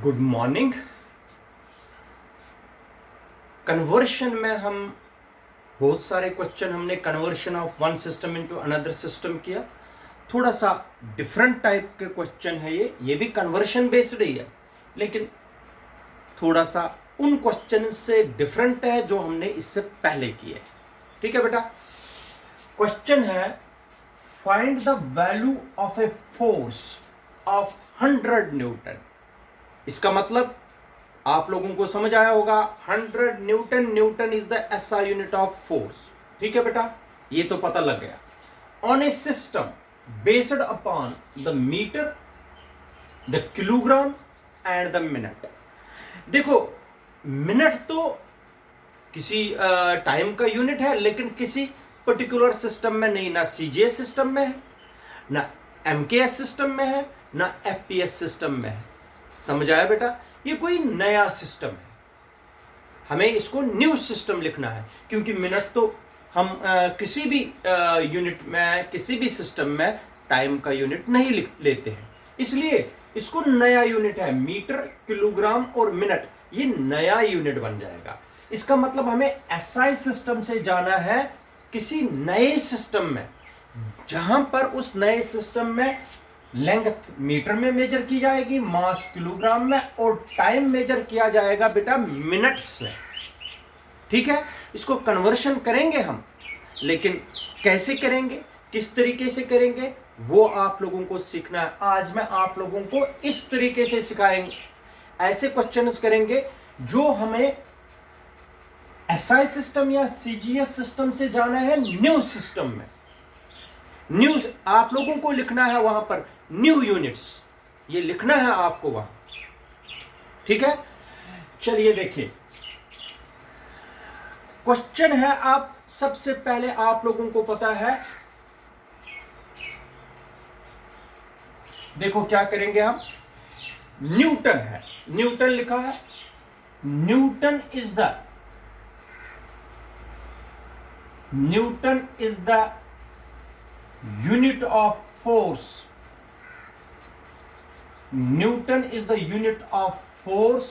Good morning. Conversion में हम बहुत सारे क्वेश्चन हमने conversion of one system into another system किया। थोड़ा सा डिफरेंट टाइप के क्वेश्चन है ये भी कन्वर्शन बेस्ड ही है, लेकिन थोड़ा सा उन क्वेश्चन से डिफरेंट है जो हमने इससे पहले किए। ठीक है बेटा, क्वेश्चन है find the value of a force of 100 newton. इसका मतलब आप लोगों को समझ आया होगा, 100 newton, newton is the SI unit of force. ठीक है बेटा, ये तो पता लग गया। On a system based upon the metre, the kilogram and the minute. देखो, मिनट तो किसी टाइम का यूनिट है, लेकिन किसी पर्टिकुलर सिस्टम में नहीं, ना सीजीएस सिस्टम में है, ना एमकेएस सिस्टम में है, ना एफपीएस सिस्टम में है। समझ आया बेटा? ये कोई नया सिस्टम है, हमें इसको न्यू सिस्टम लिखना है, क्योंकि मिनट तो हम किसी भी यूनिट में, किसी भी सिस्टम में टाइम का यूनिट नहीं लिख लेते हैं, इसलिए इसको नया यूनिट है। मीटर, किलोग्राम और मिनट, ये नया यूनिट बन जाएगा। इसका मतलब हमें एसआई सिस्टम से जाना है किसी नए सिस्टम में, जहां पर उस नए सिस्टम में लेंथ मीटर में मेजर की जाएगी, मास किलोग्राम में, और टाइम मेजर किया जाएगा बेटा मिनट्स में। ठीक है, इसको कन्वर्शन करेंगे हम, लेकिन कैसे करेंगे, किस तरीके से करेंगे, वो आप लोगों को सीखना है। आज मैं आप लोगों को इस तरीके से सिखाएंगे, ऐसे क्वेश्चंस करेंगे जो हमें एसआई सिस्टम या सीजीएस सिस्टम से जाना है न्यू सिस्टम में। न्यू आप लोगों को लिखना है वहां पर न्यू यूनिट्स, ये लिखना है आपको वहां। ठीक है, चलिए देखिए क्वेश्चन है। आप सबसे पहले आप लोगों को पता है, देखो क्या करेंगे हम। न्यूटन है, न्यूटन लिखा है। Newton is the unit of force. Newton is the unit of force.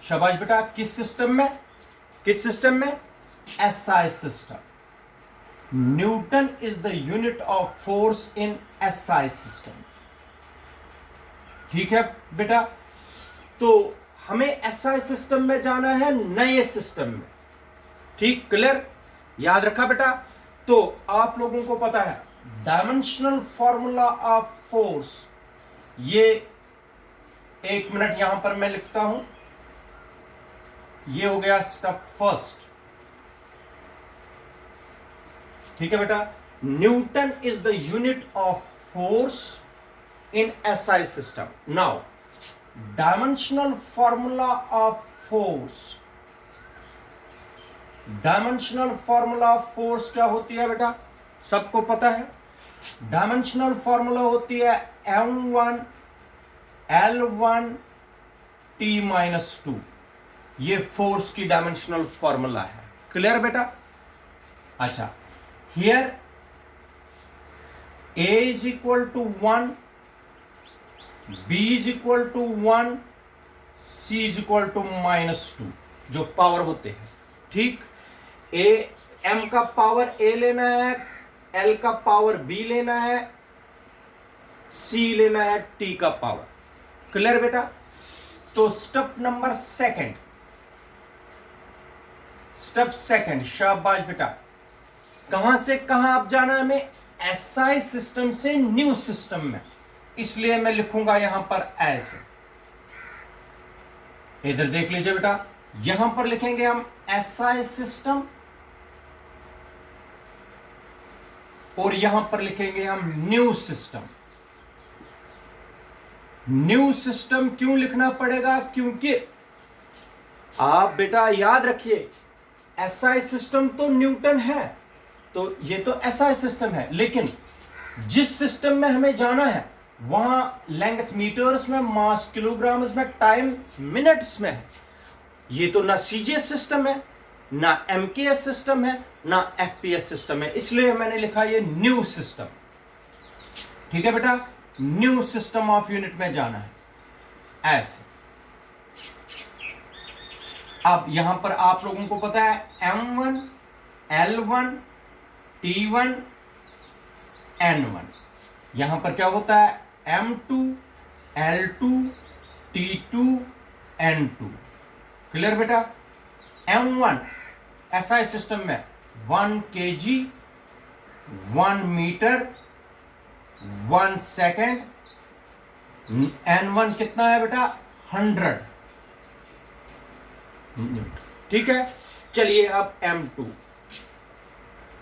शाबाश बेटा, किस सिस्टम में, किस सिस्टम में? SI system. Newton is the unit of force in SI system. ठीक है बेटा, तो हमें एसआई सिस्टम में जाना है नए सिस्टम में। ठीक, क्लियर, याद रखा बेटा? तो आप लोगों को पता है डायमेंशनल फॉर्मूला ऑफ फोर्स, ये एक मिनट यहां पर मैं लिखता हूं। ये हो गया स्टेप फर्स्ट। ठीक है बेटा, Newton is the unit of force in SI system. Now dimensional formula of force, dimensional formula of force क्या होती है बेटा? सबको पता है। डायमेंशनल फॉर्मूला होती है m1 L1 T-2। ये फोर्स की डायमेंशनल फॉर्मूला है। क्लियर बेटा? अच्छा, here A is equal to 1, B is equal to 1, C is equal to -2, जो पावर होते हैं। ठीक, m का पावर A लेना है, L का पावर B लेना है, C लेना है T का पावर। क्लियर बेटा? तो step number second, step second, शाबाश बेटा। कहां से कहां अब जाना है हमें? एसआई सिस्टम से न्यू सिस्टम में, इसलिए मैं लिखूंगा यहां पर ऐसे। इधर देख लीजिए बेटा, यहां पर लिखेंगे हम एसआई सिस्टम, और यहां पर लिखेंगे हम न्यू सिस्टम। न्यू सिस्टम क्यों लिखना पड़ेगा? क्योंकि आप बेटा याद रखिए, एसआई सिस्टम तो न्यूटन है, तो ये तो एसआई सिस्टम है, लेकिन जिस सिस्टम में हमें जाना है वहां लेंथ मीटर्स में, मास किलोग्राम्स में, टाइम मिनट्स में है। ये तो ना सीजीएस सिस्टम है, ना एमकेएस सिस्टम है, ना एफपीएस सिस्टम है, इसलिए मैंने लिखा ये न्यू सिस्टम। ठीक है बेटा, न्यू सिस्टम ऑफ यूनिट में जाना है ऐसे। अब यहां पर आप लोगों को पता है M1, L1, T1, N1। यहां पर क्या होता है M2, L2, T2, N2। Clear बेटा। M1 SI सिस्टम में 1 kg 1 मीटर 1 सेकेंड। N1 कितना है बेटा 100। ठीक है। चलिए अब M2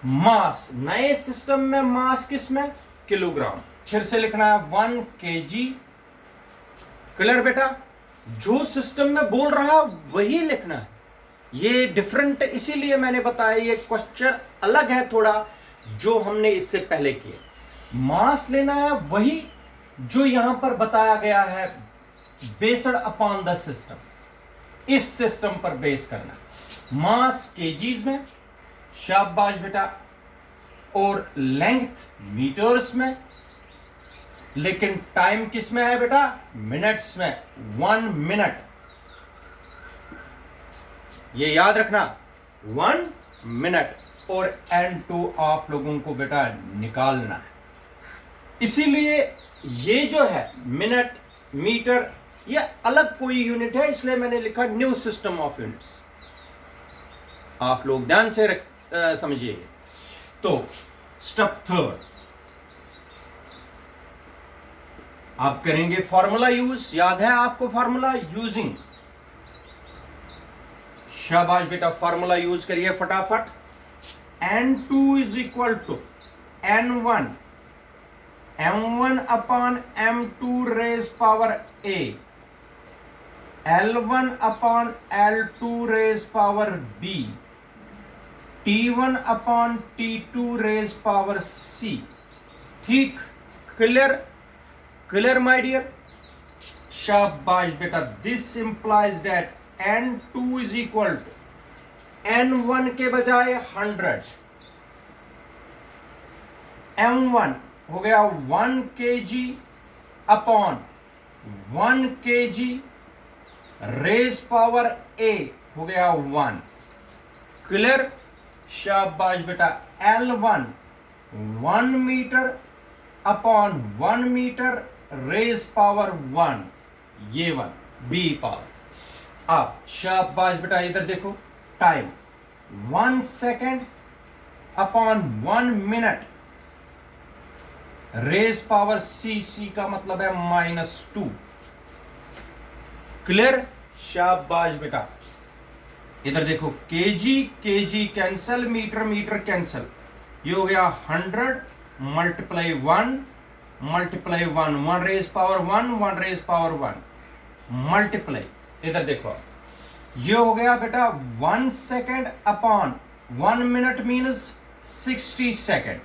मास, नए सिस्टम में मास किस में किलोग्राम, फिर से लिखना है 1 kg। क्लियर बेटा। जो सिस्टम में बोल रहा है वही लिखना है। ये डिफरेंट इसीलिए मैंने बताया, ये क्वेश्चन अलग है थोड़ा जो हमने इससे पहले किए। मास लेना है वही जो यहां पर बताया गया है, बेस्ड अपॉन द सिस्टम, इस सिस्टम पर बेस करना। मास केजीज में, शाबाश बेटा, और लेंथ मीटर्स में, लेकिन टाइम किस में है बेटा मिनट्स में। 1 मिनट, ये याद रखना 1 मिनट। और N2 आप लोगों को बेटा निकालना है। इसीलिए ये जो है मिनट, मीटर, ये अलग कोई यूनिट है, इसलिए मैंने लिखा न्यू सिस्टम ऑफ यूनिट्स। आप लोग ध्यान से समझिए। तो स्टेप थर्ड आप करेंगे फॉर्मूला यूज। याद है आपको फॉर्मूला यूजिंग? शाबाश बेटा, फॉर्मूला यूज करिए फटाफट। N2 is equal to N1 M1 upon M2 raise power A, L1 upon L2 raise power B, T1 upon T2 raise power C। ठीक, क्लियर? Clear my dear? शाबाश बेटा। This implies that N2 is equal to N1 के बजाय 100। M1 हो गया 1 kg upon 1 kg raise power A हो गया 1। Clear? शाबाश बेटा। L1 1 metre upon 1 metre raise power 1, ये 1 B पावर। अब शाबाश बेटा, इधर देखो time 1 second upon 1 minute raise power C का मतलब है -2। क्लियर? शाबाश बेटा। इधर देखो केजी कैंसल, मीटर कैंसल, ये हो गया 100 multiply 1 multiply 1 raise power 1 raise power 1 multiply, इधर देखो ये हो गया बेटा 1 second upon 1 minute means 60 second.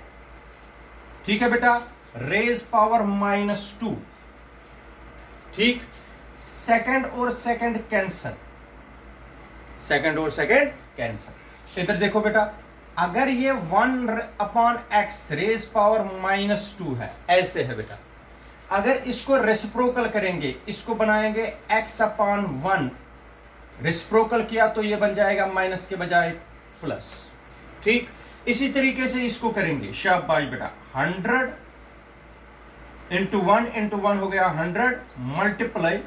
ठीक है बेटा, रेज पावर -2। ठीक, सेकेंड और सेकेंड कैंसल, सेकेंड और सेकेंड कैंसल। इधर देखो बेटा, अगर ये 1 अपॉन x रेज पावर -2 है, ऐसे है बेटा, अगर इसको रेसिप्रोकल करेंगे, इसको बनाएंगे x अपॉन 1, रेसिप्रोकल किया तो ये बन जाएगा माइनस के बजाय प्लस। ठीक, इसी तरीके से इसको करेंगे। शाबाश बेटा। 100 इंटू 1 हो गया 100 मल्टीप्लाई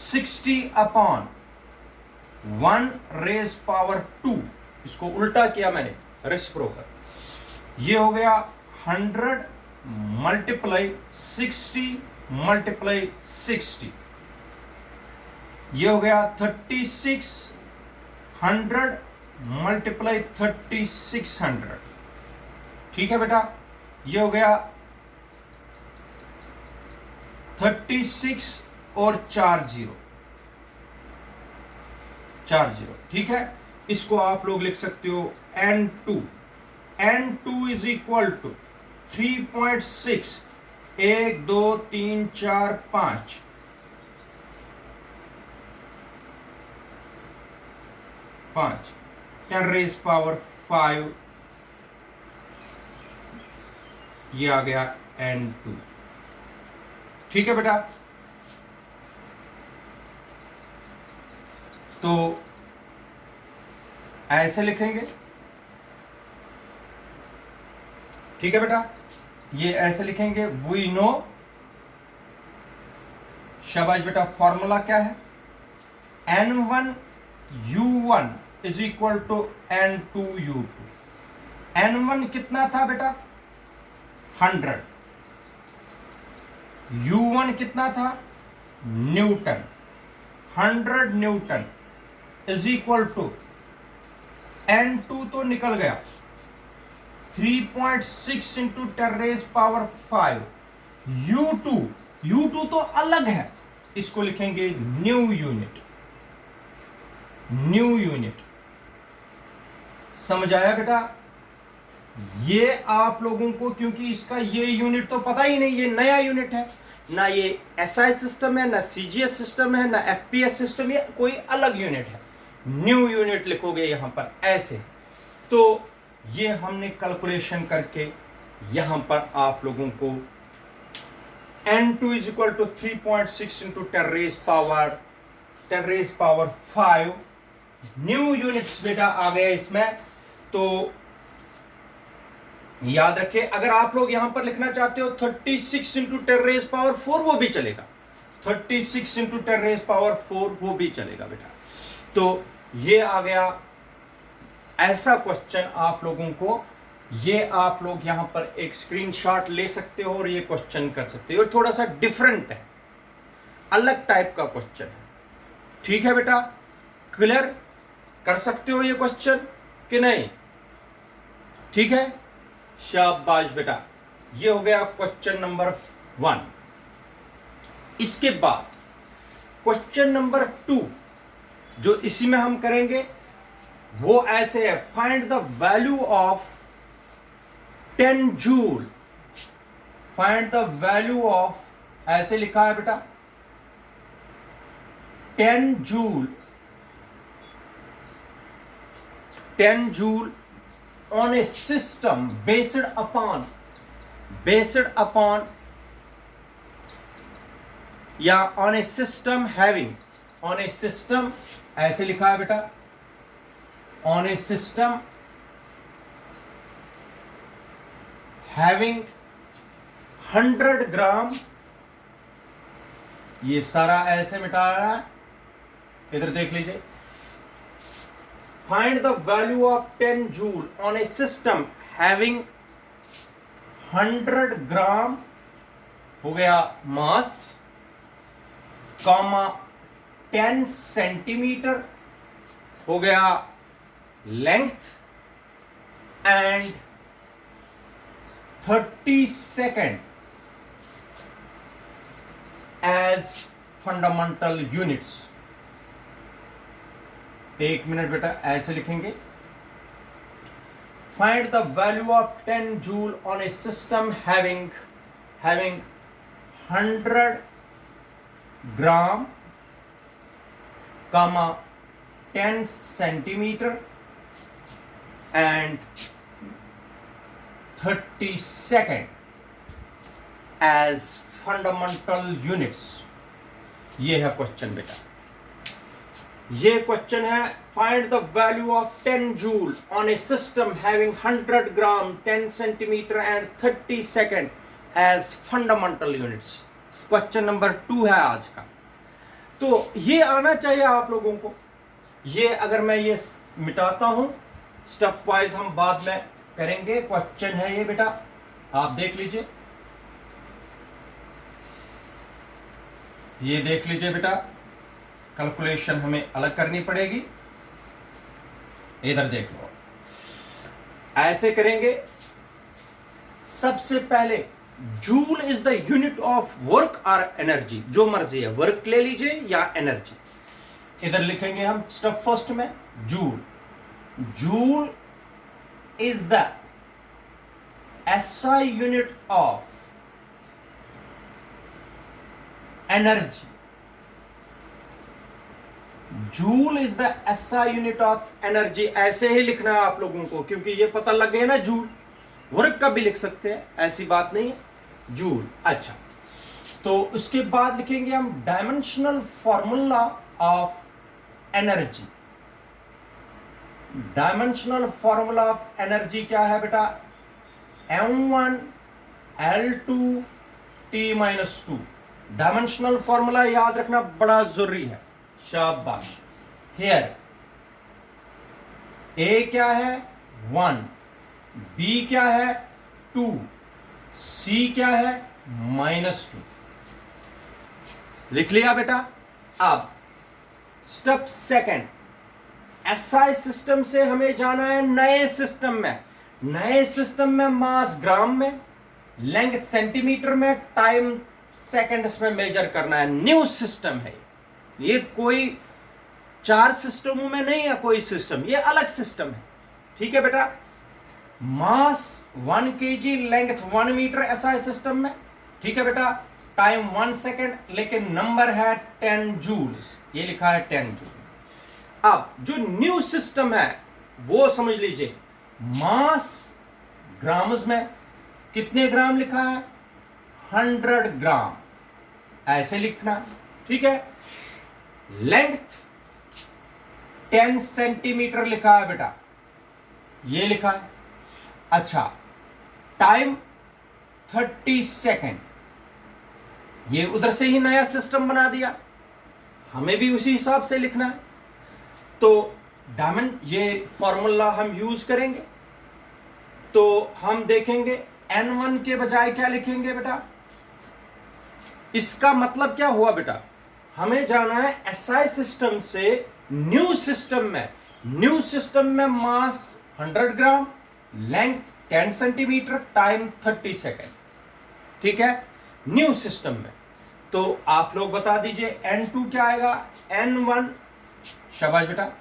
60 अपॉन 1 रेज पावर 2, इसको उल्टा किया मैंने, रेसिप्रोकल। ये हो गया 100 मल्टीप्लाई 60 मल्टीप्लाई 60, ये हो गया 3600 मल्टीप्लाई 3600। ठीक है बेटा, ये हो गया 36 और 40। ठीक है, इसको आप लोग लिख सकते हो N2 is equal to 3.6, 1 2 3 4 5, 10 raise power 5, ये आ गया N2। ठीक है बेटा, तो ऐसे लिखेंगे, ठीक है बेटा, ये ऐसे लिखेंगे, वी नो, शाबाश बेटा, फॉर्मूला क्या है, N1 U1 is equal to N2 U2। N1 कितना था बेटा, 100, U1 कितना था, newton, 100 newton is equal to N2 तो निकल गया, 3.6 इंटू 10⁵ U2 तो अलग है, इसको लिखेंगे न्यू यूनिट, न्यू यूनिट। समझ आया बेटा? ये आप लोगों को, क्योंकि इसका ये यूनिट तो पता ही नहीं, ये नया यूनिट है ना, ये एसआई सिस्टम है ना, सीजीएस सिस्टम है ना, एफपीएस सिस्टम, ये कोई अलग यूनिट है। न्यू यूनिट लिखोगे यहां पर ऐसे। तो ये हमने कैलकुलेशन करके यहां पर आप लोगों को N2 is equal to 3.6 into 10⁵ new units बेटा आ गया इसमें। तो याद रखें, अगर आप लोग यहां पर लिखना चाहते हो 36 इंटू 10⁻⁴ वो भी चलेगा, 36 इंटू 10⁻⁴ वो भी चलेगा बेटा। तो ये आ गया ऐसा क्वेश्चन आप लोगों को, ये आप लोग यहां पर एक स्क्रीनशॉट ले सकते हो और ये क्वेश्चन कर सकते हो। थोड़ा सा डिफरेंट है, अलग टाइप का क्वेश्चन है, ठीक है बेटा? क्लियर कर सकते हो ये क्वेश्चन कि नहीं? ठीक है, शाबाश बेटा। ये हो गया क्वेश्चन नंबर 1। इसके बाद क्वेश्चन नंबर 2 जो इसी में हम करेंगे वो ऐसे है, find the value of 10 joule, find the value of, ऐसे लिखा है बेटा, 10 joule, 10 joule on a system based upon या on a system having, on a system, ऐसे लिखा है बेटा, on a system having 100 ग्राम, ये सारा ऐसे मिटाना है, इधर देख लीजिए। Find the value of 10 joule on a system having 100 ग्राम, हो गया मास, कॉमा 10 सेंटीमीटर हो गया length, and 30 second as fundamental units. एक मिनट बेटा, ऐसे लिखेंगे, find the value of 10 joule on a system having 100 gram, comma 10 centimetre and 30 second as fundamental units. ये है क्वेश्चन बेटा, ये क्वेश्चन है, find the value of 10 joule on a system having 100 gram, 10 centimetre and 30 second as fundamental units. Question number 2 है आज का। तो ये आना चाहिए आप लोगों को। ये अगर मैं ये मिटाता हूं, स्टेप वाइज हम बाद में करेंगे। क्वेश्चन है ये बेटा, आप देख लीजिए, ये देख लीजिए बेटा, कैलकुलेशन हमें अलग करनी पड़ेगी। इधर देख लो, ऐसे करेंगे। सबसे पहले joule is the unit of work और एनर्जी, जो मर्जी है, वर्क ले लीजिए या एनर्जी। इधर लिखेंगे हम स्टेप फर्स्ट में joule, joule is the SI unit of energy, joule is the SI unit of energy. ऐसे ही लिखना है आप लोगों को, क्योंकि ये पता लग गया ना, जूल वर्क का भी लिख सकते हैं, ऐसी बात नहीं है, जूल। अच्छा, तो उसके बाद लिखेंगे हम dimensional formula of energy, dimensional formula of energy क्या है बेटा? m1 L2 T-2। Dimensional formula याद रखना बड़ा जरूरी है। शाबाश। हियर ए क्या है? 1, बी क्या है? 2, सी क्या है? -2। लिख लिया बेटा। अब स्टेप सेकंड, एसआई सिस्टम से हमें जाना है नए सिस्टम में। नए सिस्टम में मास ग्राम में, लेंथ सेंटीमीटर में, टाइम सेकंड्स में मेजर करना है। न्यू सिस्टम है ये, कोई 4 सिस्टमों में नहीं है कोई सिस्टम, ये अलग सिस्टम है। ठीक है बेटा। Mass 1 kg, length 1 metre SI system में। ठीक है बेटा। टाइम 1 सेकेंड, लेकिन नंबर है 10 जूल्स, ये लिखा है 10 जूल। अब जो न्यू सिस्टम है वो समझ लीजिए। मास ग्राम्स में कितने ग्राम लिखा है? 100 ग्राम, ऐसे लिखना। ठीक है। लेंथ 10 सेंटीमीटर लिखा है बेटा, ये लिखा है। अच्छा, टाइम 30 सेकेंड, ये उधर से ही नया सिस्टम बना दिया, हमें भी उसी हिसाब से लिखना है। तो डायमंड ये फॉर्मूला हम यूज करेंगे। तो हम देखेंगे N1 के बजाय क्या लिखेंगे बेटा? इसका मतलब क्या हुआ बेटा? हमें जाना है एसआई सिस्टम से न्यू सिस्टम में। न्यू सिस्टम में मास 100 ग्राम, लेंथ 10 सेंटीमीटर, टाइम 30 सेकेंड। ठीक है, न्यू सिस्टम में। तो आप लोग बता दीजिए N2 क्या आएगा? N1, शाबाश बेटा,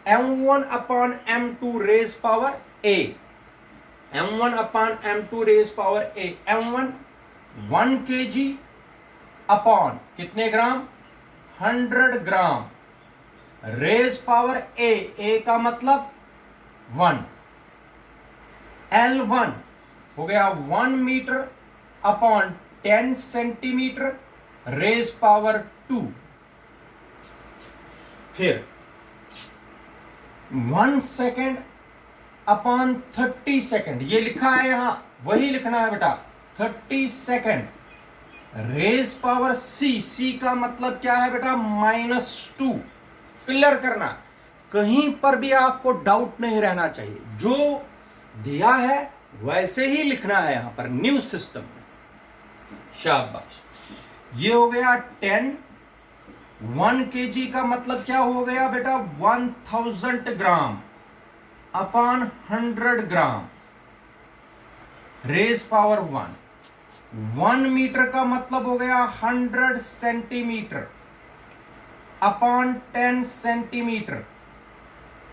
M1 upon M2 raise power A। M1 upon M2 raise power A। M1 1 kg अपॉन कितने gram? 100 gram, raise power A। A का मतलब 1। L1 हो गया 1 metre upon 10 centimetre, raise power 2। फिर 1 सेकेंड अपॉन 30 सेकेंड, ये लिखा है यहां, वही लिखना है बेटा। 30 second, raise power C। C का मतलब क्या है बेटा? -2। क्लियर करना, कहीं पर भी आपको डाउट नहीं रहना चाहिए। जो दिया है वैसे ही लिखना है यहां पर न्यू सिस्टम में। शाबाश। ये हो गया 10। 1 kg का मतलब क्या हो गया बेटा? 1000 gram upon 100 gram, raise power 1। 1 metre का मतलब हो गया 100 centimetre upon 10 centimetre,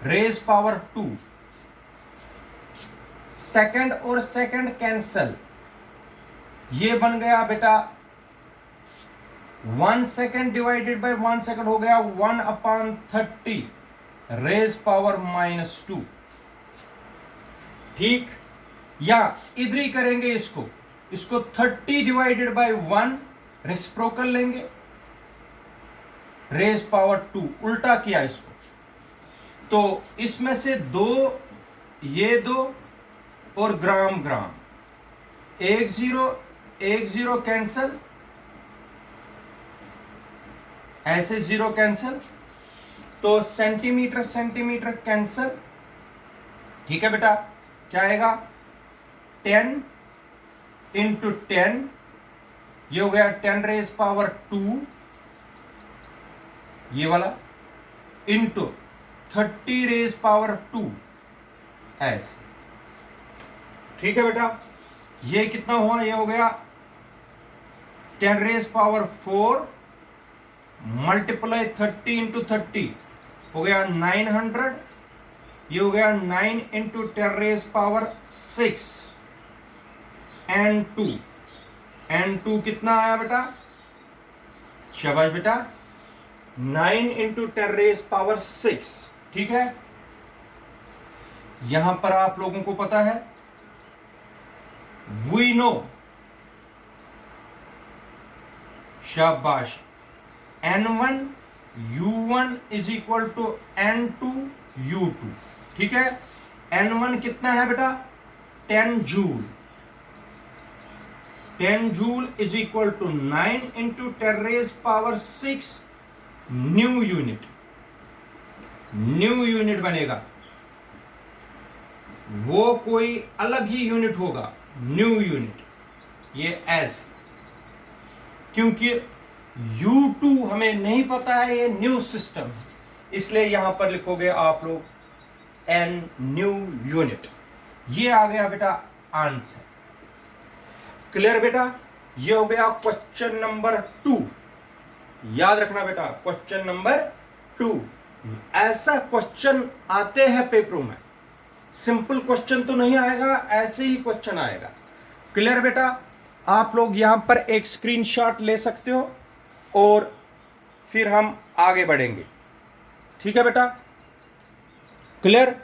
raise power 2। Second और सेकंड कैंसल, ये बन गया बेटा 1 सेकेंड डिवाइडेड बाय 1 सेकेंड हो गया 1 अपॉन 30, रेज पावर -2। ठीक, या इधर ही करेंगे इसको। इसको 30 डिवाइडेड बाय 1 रेसिप्रोकल लेंगे, रेज पावर 2। उल्टा किया इसको, तो इसमें से 2, ये 2 और ग्राम ग्राम, 1 0 कैंसल, ऐसे 0 कैंसल, तो सेंटीमीटर सेंटीमीटर कैंसल। ठीक है बेटा, क्या आएगा? 10 इंटू 10, ये हो गया 10 रेज पावर 2, ये वाला, इंटू 30 रेज पावर 2, ऐसे। ठीक है बेटा, ये कितना हुआ? ये हो गया 10 रेज पावर 4 मल्टीप्लाई 30 इंटू 30, हो गया 900। ये हो गया 9 into 10 raise power 6 N2। N2 कितना आया बेटा? शाबाश बेटा, 9 इंटू 10 रेज पावर 6। ठीक है, यहां पर आप लोगों को पता है, वी नो, शाबाश, N1 U1 is equal to N2 U2। ठीक है, N1 कितना है बेटा 10 joule, 10 joule is equal to 9 into 10 raise power 6 new unit, new unit बनेगा, वो कोई अलग ही यूनिट होगा, न्यू यूनिट, ये एस, क्योंकि U2 हमें नहीं पता है, ये न्यू सिस्टम, इसलिए यहां पर लिखोगे आप लोग N न्यू यूनिट। ये आ गया बेटा आंसर। क्लियर बेटा, ये हो गया क्वेश्चन नंबर 2। याद रखना बेटा क्वेश्चन नंबर 2, ऐसा क्वेश्चन आते हैं पेपरों में, सिंपल क्वेश्चन तो नहीं आएगा, ऐसे ही क्वेश्चन आएगा। क्लियर बेटा, आप लोग यहां पर एक स्क्रीनशॉट ले सकते हो और फिर हम आगे बढ़ेंगे। ठीक है बेटा, क्लियर।